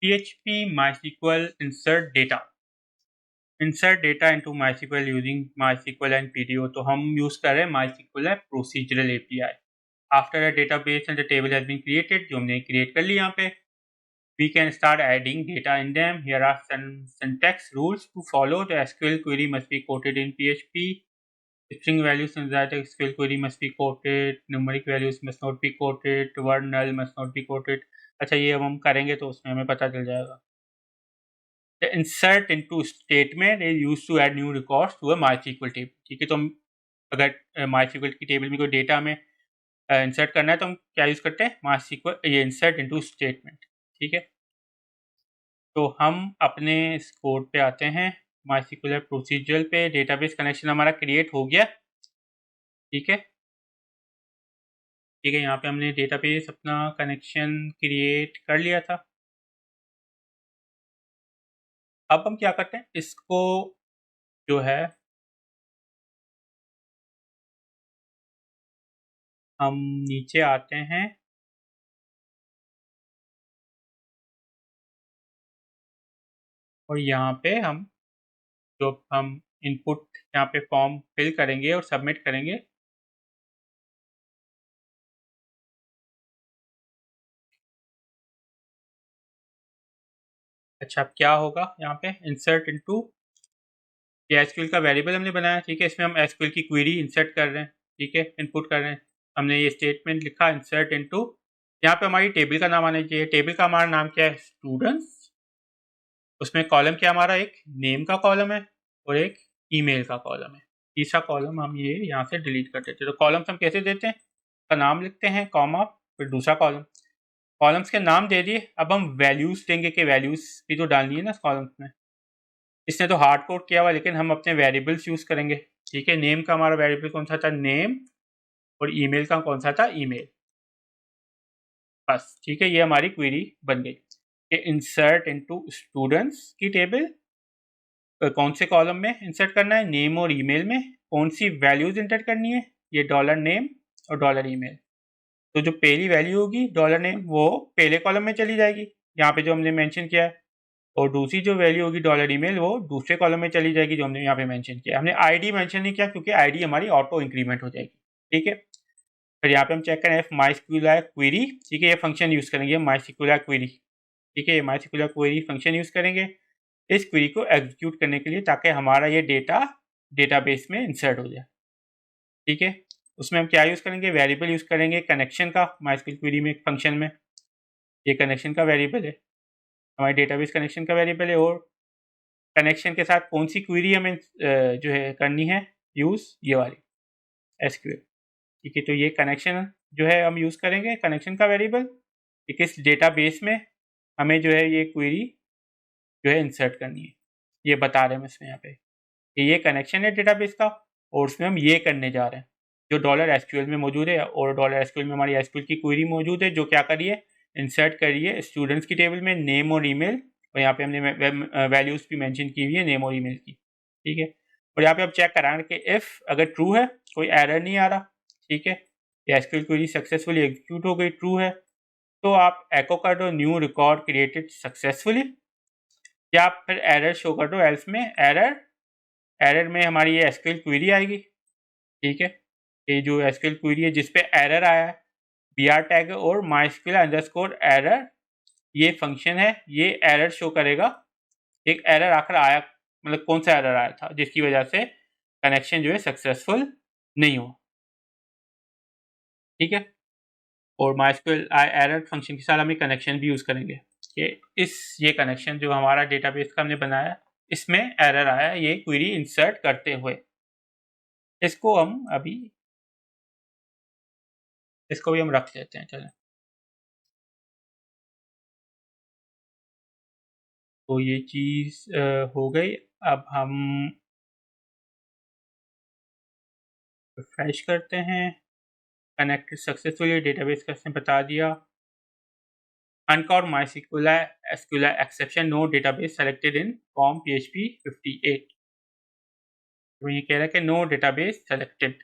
PHP MySQL insert data into MySQL using MySQL and PDO. तो हम use कर रहे हैं MySQL procedural API. After a database and the table has been created, जो हमने create कर ली यहाँ पे, we can start adding data in them. Here are some syntax rules to follow. The SQL query must be quoted in PHP. String values in that SQL query must be quoted. Numeric values must not be quoted. Word null must not be quoted. अच्छा, ये अब हम करेंगे तो उसमें हमें पता चल जाएगा. The insert into statement is used to add new records to a MySQL table. ठीक है, तो हम अगर MySQL की टेबल में कोई डेटा हमें इंसर्ट करना है तो हम क्या यूज़ करते हैं, MySQL ये इंसर्ट इनटू स्टेटमेंट. ठीक है, तो हम अपने इस कोड पे आते हैं, MySQL प्रोसीजरल पे. डेटाबेस कनेक्शन हमारा क्रिएट हो गया. ठीक है, यहाँ पे हमने डेटाबेस अपना कनेक्शन क्रिएट कर लिया था. अब हम क्या करते हैं, इसको जो है हम नीचे आते हैं और यहाँ पे हम इनपुट यहाँ पे फॉर्म फिल करेंगे और सबमिट करेंगे. अच्छा, अब क्या होगा यहाँ पे, इंसर्ट इनटू, ये एसक्यूएल का वेरिएबल हमने बनाया. ठीक है, इसमें हम एसक्यूएल की क्वेरी इंसर्ट कर रहे हैं. ठीक है, इनपुट कर रहे हैं. हमने ये स्टेटमेंट लिखा इंसर्ट इनटू, यहाँ पे हमारी टेबल का नाम आना चाहिए. टेबल का हमारा नाम क्या है, स्टूडेंट्स. उसमें कॉलम क्या हमारा, एक नेम का कॉलम है और एक ईमेल का कॉलम है. तीसरा कॉलम हम ये यहाँ से डिलीट कर देते हैं. तो कॉलम्स हम कैसे देते हैं, का नाम लिखते हैं, कॉमा, फिर दूसरा कॉलम. कॉलम्स के नाम दे दिए. अब हम वैल्यूज देंगे कि वैल्यूज भी तो डालनी है ना कॉलम्स में. इसने तो हार्ड कोड किया हुआ, लेकिन हम अपने वेरिएबल्स यूज करेंगे. ठीक है, नेम का हमारा वेरिएबल कौन सा था, नेम, और ईमेल का कौन सा था, ईमेल. बस, ठीक है, ये हमारी क्वेरी बन गई. इंसर्ट इनटू स्टूडेंट्स की टेबल, कौन से कॉलम में इंसर्ट करना है, नेम और ईमेल में. कौन सी वैल्यूज इंटर करनी है, ये डॉलर नेम और डॉलर ईमेल. तो जो पहली वैल्यू होगी डॉलर नेम, वो पहले कॉलम में चली जाएगी यहाँ पे जो हमने मेंशन किया है, और दूसरी जो वैल्यू होगी डॉलर ईमेल, वो दूसरे कॉलम में चली जाएगी जो हमने यहाँ पे मेंशन किया. हमने आईडी मेंशन नहीं किया क्योंकि आईडी हमारी ऑटो इंक्रीमेंट हो जाएगी. ठीक है, फिर यहाँ पे हम चेक करें MySQL क्वेरी. ठीक है, ये फंक्शन यूज करेंगे MySQL क्वेरी. ठीक है, MySQL क्वेरी फंक्शन यूज करेंगे इस क्वेरी को एग्जीक्यूट करने के लिए, ताकि हमारा ये डेटा डेटाबेस में इंसर्ट हो जाए. ठीक है, उसमें हम क्या यूज करेंगे, वेरिएबल यूज करेंगे कनेक्शन का. MySQL क्वेरी में एक फंक्शन में ये कनेक्शन का वेरिएबल है, हमारे डेटाबेस कनेक्शन का वेरिएबल है. और कनेक्शन के साथ कौन सी क्वेरी हमें जो है करनी है यूज, ये वाली SQL. ठीक है, तो ये कनेक्शन जो है हम यूज करेंगे कनेक्शन का वेरिएबल. ठीक है, इस डेटाबेस में हमें जो है ये क्वेरी जो है इंसर्ट करनी है. ये बता रहे हैं इसमें यहाँ पे कि ये कनेक्शन है डेटाबेस का, और उसमें हम ये करने जा रहे हैं जो डॉलर SQL में मौजूद है. और डॉलर SQL में हमारी SQL की क्वेरी मौजूद है जो क्या करिए, इंसर्ट करिए स्टूडेंट्स की टेबल में नेम और ईमेल. और यहाँ पे हमने वैल्यूज भी मेंशन की हुई है नेम और ईमेल की. ठीक है, और यहाँ पे अब चेक कराएंगे कि इफ अगर ट्रू है, कोई एरर नहीं आ रहा. ठीक है, SQL क्वेरी सक्सेसफुली एग्जीक्यूट हो गई, ट्रू है, तो आप एको कर दो न्यू रिकॉर्ड क्रिएटेड सक्सेसफुली, या आप फिर एरर शो कर दो एल्स में एरर में हमारी ये SQL क्वेरी आएगी. ठीक है, ये जो SQL क्वेरी है जिसपे एरर आया है, br टैग और MySQL_error ये फंक्शन है, ये एरर शो करेगा. एक एरर आखिर आया, मतलब कौन सा एरर आया था जिसकी वजह से कनेक्शन जो है सक्सेसफुल नहीं हुआ. ठीक है, और MySQL एरर फंक्शन के साथ हम कनेक्शन भी यूज करेंगे कि ये कनेक्शन जो हमारा डेटाबेस का हमने बनाया, इसमें एरर आया ये क्वेरी इंसर्ट करते हुए. इसको भी हम रख लेते हैं. चलें, तो ये चीज़ हो गई. अब हम रिफ्रेश करते हैं. कनेक्टेड सक्सेसफुली, डेटाबेस का इसने बता दिया. Uncaught MySQL SQL exception, no database selected in form PHP 58. तो ये कह रहा है कि no database selected,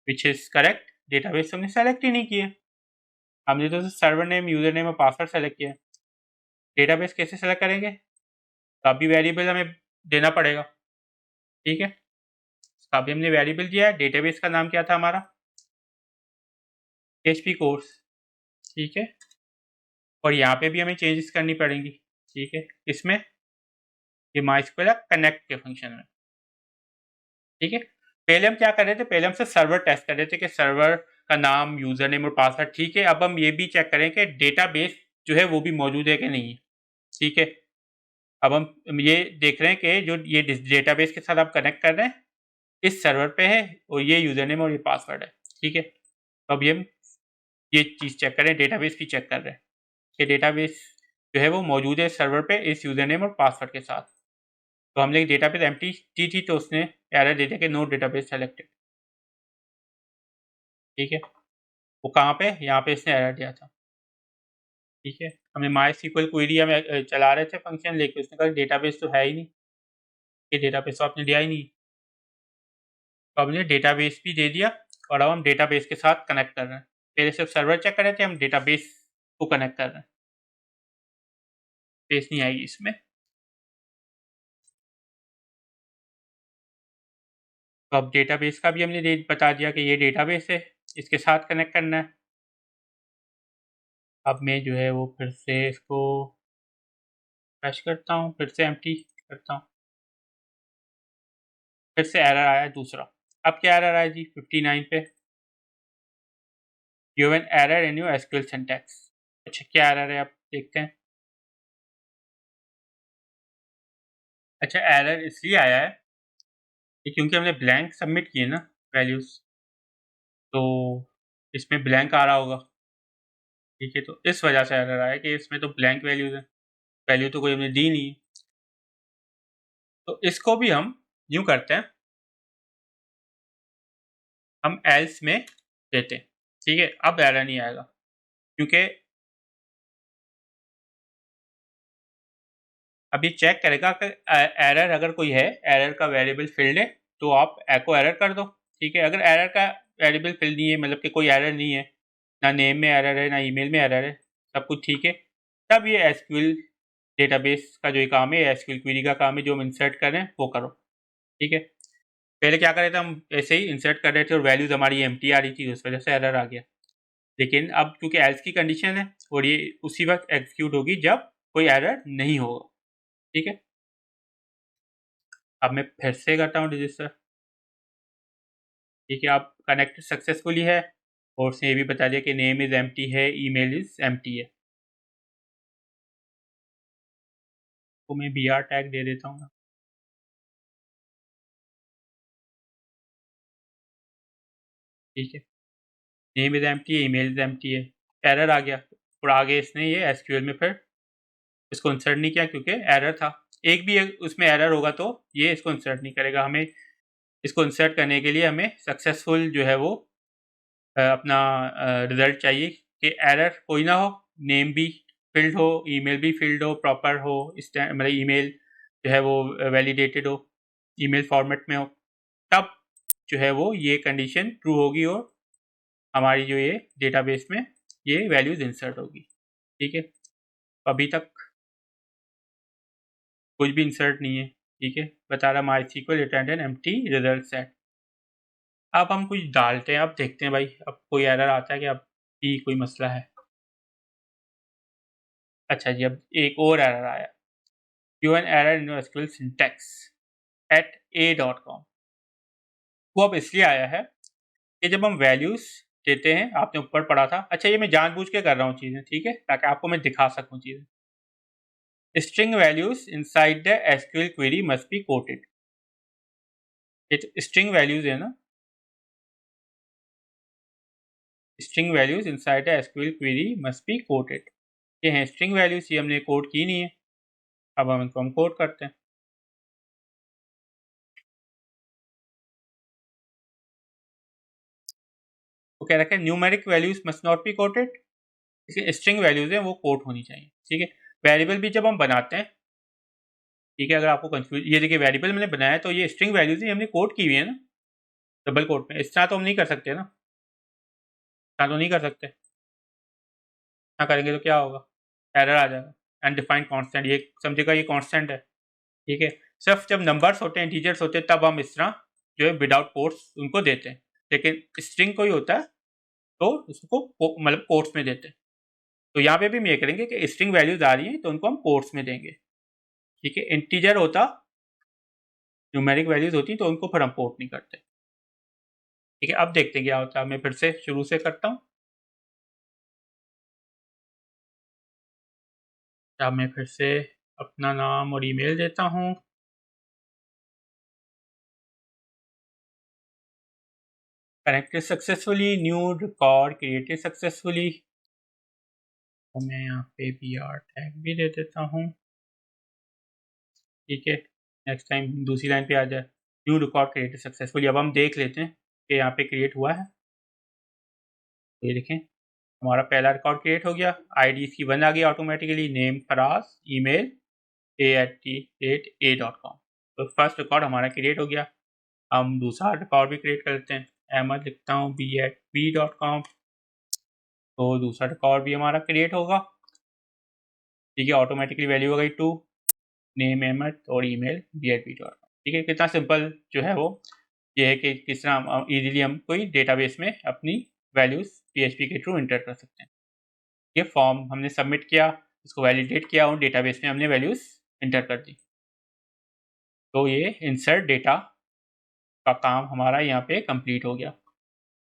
which is correct. Database हमने सेलेक्ट ही नहीं किया. हमने तो सर्वर नेम, यूज़र नेम और पासवर्ड सेलेक्ट किया है। डेटाबेस कैसे सेलेक्ट करेंगे? तो अभी वेरिएबल हमें देना पड़ेगा, ठीक है। तो अभी हमने वेरिएबल दिया है, डेटाबेस का नाम क्या था हमारा? PHP कोर्स, ठीक है। और यहाँ पे भी हमें चेंजेस करनी पड़ेंगी, ठीक है। इसमें ये MySQL कनेक्ट के फंक्शन में, ठीक है। पहले हम क्या कर रहे थे? पहले हम सिर्फ सर्वर टेस्ट कर रहे थे कि सर्वर का नाम, यूज़र नेम और पासवर्ड, ठीक है। अब हम ये भी चेक करें कि डेटाबेस जो है वो भी मौजूद है कि नहीं है, ठीक है। अब हम ये देख रहे हैं कि जो ये डेटाबेस के साथ आप कनेक्ट कर रहे हैं इस सर्वर पे है और ये यूज़र नेम और ये पासवर्ड है, ठीक है। तो अब हम ये चीज़ चेक करें, डेटाबेस की चेक कर रहे हैं कि डेटाबेस जो है वो मौजूद है सर्वर पे इस यूज़र नेम और पासवर्ड के साथ। तो हमने डेटाबेस एम्प्टी थी तो उसने एरर दे दिया कि नो डेटाबेस सेलेक्टेड, ठीक है। वो कहाँ पे? यहाँ पे इसने एरर दिया था, ठीक है। हमने MySQL क्वेरी हमें चला रहे थे फंक्शन, लेकिन उसने कहा डेटाबेस तो है ही नहीं, ये डेटाबेस तो आपने दिया ही नहीं। तो हमने डेटाबेस भी दे दिया और अब हम डेटाबेस के साथ कनेक्ट कर रहे हैं। पहले सिर्फ सर्वर चेक कर रहे थे, हम डेटाबेस को कनेक्ट कर रहे हैं। बेस नहीं आएगी इसमें। तो अब डेटाबेस का भी हमने बता दिया कि ये डेटाबेस है, इसके साथ कनेक्ट करना है। अब मैं जो है वो फिर से इसको फ्रेश करता हूँ, फिर से एम्प्टी करता हूँ, फिर से एरर आया दूसरा। अब क्या एरर आया जी 59 पे? You have an error in your SQL syntax. अच्छा, क्या एरर है आप देखते हैं। अच्छा, एरर इसलिए आया है कि क्योंकि हमने ब्लैंक सबमिट किए ना वैल्यूज़, तो इसमें ब्लैंक आ रहा होगा, ठीक है। तो इस वजह से एरर आया कि इसमें तो ब्लैंक वैल्यूज़ है, वैल्यू तो कोई हमने दी नहीं है। तो इसको भी हम यूँ करते हैं, हम एल्स में देते हैं, ठीक है। अब एरर नहीं आएगा क्योंकि अब ये चेक करेगा कि एरर अगर कोई है, एरर का वेरिएबल फील्ड है तो आप एको एरर कर दो, ठीक है। अगर एरर का वेरिएबल फील्ड नहीं है, मतलब कि कोई एरर नहीं है, ना नेम में एरर है ना ईमेल में एरर है, सब कुछ ठीक है, तब ये एसक्यूएल डेटाबेस का जो काम है, एसक्यूएल क्वेरी का काम है, जो हम इंसर्ट कर रहे हैं वो करो, ठीक है। पहले क्या कर रहे थे? हम ऐसे ही इंसर्ट कर रहे थे और वैल्यूज हमारी एम्प्टी आ रही थी, उस वजह से एरर आ गया। लेकिन अब क्योंकि एल्स की कंडीशन है और ये उसी वक्त एग्जीक्यूट होगी जब कोई एरर नहीं होगा, ठीक है। अब मैं फिर से करता हूँ रजिस्टर, ठीक है। अब कनेक्ट सक्सेसफुली है और उसने ये भी बता दिया कि नेम इज़ एम्प्टी है, ईमेल इज़ एम्प्टी है। तो मैं br टैग दे देता हूँ, ठीक है। नेम इज़ एम्प्टी है, ईमेल इज़ एम्प्टी है, एरर आ गया और आगे इसने ये एसक्यूएल में फिर इसको इंसर्ट नहीं किया क्योंकि एरर था। एक भी उसमें एरर होगा तो ये इसको इंसर्ट नहीं करेगा। हमें इसको इंसर्ट करने के लिए हमें सक्सेसफुल जो है वो अपना रिजल्ट चाहिए कि एरर कोई ना हो, नेम भी फील्ड हो, ईमेल भी फील्ड हो, प्रॉपर हो, मतलब ईमेल जो है वो वैलिडेटेड हो, ईमेल फॉर्मेट में हो, तब जो है वो ये कंडीशन ट्रू होगी और हमारी जो ये डेटाबेस में ये वैल्यूज इंसर्ट होगी, ठीक है। अभी तक कुछ भी इंसर्ट नहीं है, ठीक है। बता रहा MySQL return an empty result set. अब हम कुछ डालते हैं, अब देखते हैं भाई अब कोई एरर आता है कि अब भी कोई मसला है। अच्छा जी, अब एक और एरर आया, you an error in SQL syntax at a.com। वो अब इसलिए आया है कि जब हम वैल्यूज देते हैं, आपने ऊपर पढ़ा था, अच्छा ये मैं जानबूझ के कर रहा हूँ चीज़ें, ठीक है, ताकि आपको मैं दिखा सकूँ चीज़ें। String values inside the SQL query must be coated. ये तो स्ट्रिंग वैल्यूज है ना, string values inside the SQL query must be coated. ये हैं स्ट्रिंग वैल्यूज, ये हमने कोड की नहीं है, अब हम इनको हम कोड करते हैं। तो कह रखा है numeric values must not be coated, इसकी स्ट्रिंग वैल्यूज हैं वो कोट होनी चाहिए, ठीक है। वेरिएबल भी जब हम बनाते हैं, ठीक है, अगर आपको कंफ्यूज, ये देखिए वेरिएबल मैंने बनाया तो ये स्ट्रिंग वैल्यूज ही हमने कोड की हुई है ना, डबल कोट में। इस तरह तो हम नहीं कर सकते ना, इस तरह तो नहीं कर सकते। ना करेंगे तो क्या होगा, एरर आ जाएगा। अनडिफाइंड कांस्टेंट, ये समझेगा ये कांस्टेंट है, ठीक है। सिर्फ जब नंबर्स होते हैं, इंटीजर्स होते हैं, तब हम इस तरह जो है विदाउट कोट्स उनको देते हैं, लेकिन स्ट्रिंग कोई होता है तो उसको मतलब कोट्स में देते हैं। तो यहाँ पे भी हम ये करेंगे कि स्ट्रिंग वैल्यूज आ रही हैं तो उनको हम कोट्स में देंगे, ठीक है। इंटीजर होता, न्यूमेरिक वैल्यूज होती तो उनको फिर हम कोट नहीं करते, ठीक है। अब देखते हैं क्या होता है, मैं फिर से शुरू से करता हूँ। अब मैं फिर से अपना नाम और ईमेल देता हूँ। Connected successfully, new record created successfully, तो मैं यहाँ पे बी आर टैग भी दे देता हूँ, ठीक है। नेक्स्ट टाइम दूसरी लाइन पे आ जाए, न्यू रिकॉर्ड क्रिएटेड सक्सेसफुली। अब हम देख लेते हैं कि यहाँ पे क्रिएट हुआ है, ये देखें हमारा पहला रिकॉर्ड क्रिएट हो गया, आईडी इसकी 1 आ गई automatically, name Faraz, email a@a.com। तो फर्स्ट रिकॉर्ड हमारा क्रिएट हो गया। हम दूसरा रिकॉर्ड भी क्रिएट कर लेते हैं, अहमद लिखता हूँ b@b.com, तो दूसरा रिकॉर्ड भी हमारा क्रिएट होगा, ठीक है। ऑटोमेटिकली वैल्यू हो गई 2, नेम अहमद और ईमेल b@b.com, ठीक है। कितना सिंपल जो है वो ये है कि किस तरह इजीली हम कोई डेटाबेस में अपनी वैल्यूज PHP के थ्रू इंटर कर सकते हैं। ये फॉर्म हमने सबमिट किया, इसको वैलिडेट किया और डेटाबेस में हमने वैल्यूज इंटर कर दी, तो ये इंसर्ट डेटा का काम हमारा यहाँ पे कंप्लीट हो गया।